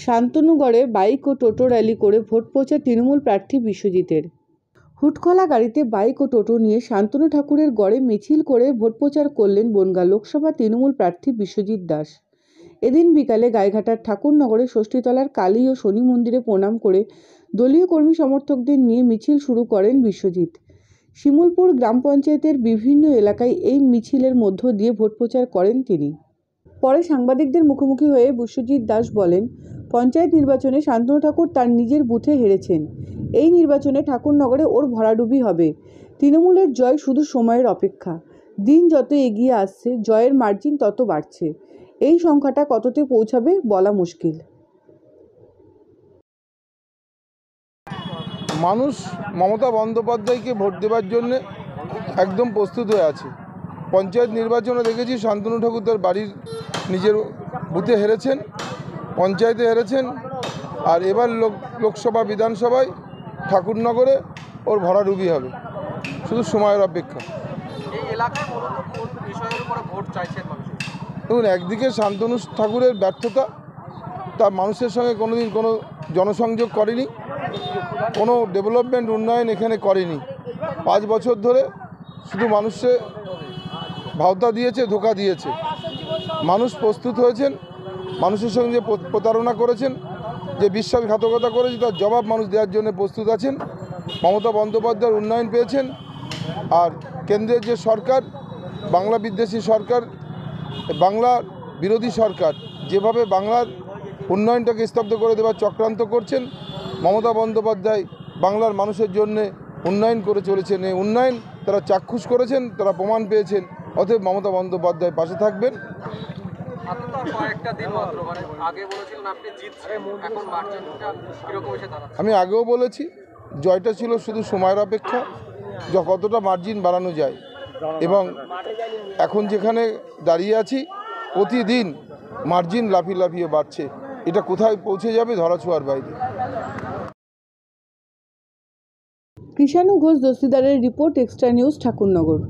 শান্তনুগড়ে bike ও টোটো rally করে vote প্রচার তৃণমূল প্রার্থী বিশ্বজিতের। হুটখোলা গাড়িতে বাইক ও টোটো নিয়ে শান্তনু ঠাকুরের গড়ে মিছিল করে ভোট প্রচার করলেন বনগাঁ লোকসভা তৃণমূল প্রার্থী বিশ্বজিৎ দাস। এদিন বিকালে গাইঘাটার ঠাকুরনগরে ষষ্ঠীতলার কালী ও শনি মন্দিরে প্রণাম করে দলীয় কর্মী সমর্থকদের নিয়ে মিছিল শুরু করেন বিশ্বজিৎ। শিমুলপুর গ্রাম পঞ্চায়েতের বিভিন্ন এলাকায় এই মিছিলের মধ্য দিয়ে ভোট প্রচার করেন তিনি। পরে সাংবাদিকদের মুখোমুখি হয়ে বিশ্বজিৎ দাস বলেন, পঞ্চায়েত নির্বাচনে শান্তনু ঠাকুর তার নিজের বুথে হেরেছেন। এই নির্বাচনে ঠাকুরনগরে ওর ভরাডুবি হবে। তৃণমূলের জয় শুধু সময়ের অপেক্ষা। দিন যত এগিয়ে আসছে জয়ের মার্জিন তত বাড়ছে। এই সংখ্যাটা কততে পৌঁছাবে বলা মুশকিল। মানুষ মমতা বন্দ্যোপাধ্যায়কে ভোট দেওয়ার জন্য একদম প্রস্তুত হয়ে আছে। পঞ্চায়েত নির্বাচনে দেখেছি শান্তনু ঠাকুর তার বাড়ির নিজের বুথে হেরেছেন, পঞ্চায়েতে হেরেছেন, আর এবার লোকসভা বিধানসভায় ঠাকুরনগরে ওর ভরাডুবি হবে। শুধু সময়ের অপেক্ষা। দেখুন, একদিকে শান্তনু ঠাকুরের ব্যর্থতা, তার মানুষের সঙ্গে কোনোদিন কোনো জনসংযোগ করেনি, কোনো ডেভেলপমেন্ট উন্নয়ন এখানে করেনি। 5 বছর ধরে শুধু মানুষে ভাওতা দিয়েছে, ধোঁকা দিয়েছে। মানুষ প্রস্তুত হয়েছেন, মানুষের সঙ্গে যে প্রতারণা করেছেন, যে বিশ্বাসঘাতকতা করেছে, তার জবাব মানুষ দেওয়ার জন্য প্রস্তুত আছেন। মমতা বন্দ্যোপাধ্যায়ের উন্নয়ন পেয়েছেন, আর কেন্দ্রের যে সরকার, বাংলা বিদ্বেষী সরকার, বাংলা বিরোধী সরকার যেভাবে বাংলার উন্নয়নটাকে স্তব্ধ করে দেওয়ার চক্রান্ত করছেন, মমতা বন্দ্যোপাধ্যায় বাংলার মানুষের জন্যে উন্নয়ন করে চলেছেন। এই উন্নয়ন তারা চাক্ষুষ করেছেন, তারা প্রমাণ পেয়েছেন। অতএব মমতা বন্দ্যোপাধ্যায় পাশে থাকবেন। আমি আগেও বলেছি, জয়টা ছিল শুধু সময়ের অপেক্ষা, কতটা মার্জিন বাড়ানো যায়। এবং এখন যেখানে দাঁড়িয়ে আছি, প্রতিদিন মার্জিন লাফিয়ে লাফিয়ে বাড়ছে। এটা কোথায় পৌঁছে যাবে ধরাছোঁয়ার বাইরে। কৃষাণু ঘোষ দস্তিদারের রিপোর্ট, এক্সট্রা নিউজ, ঠাকুরনগর।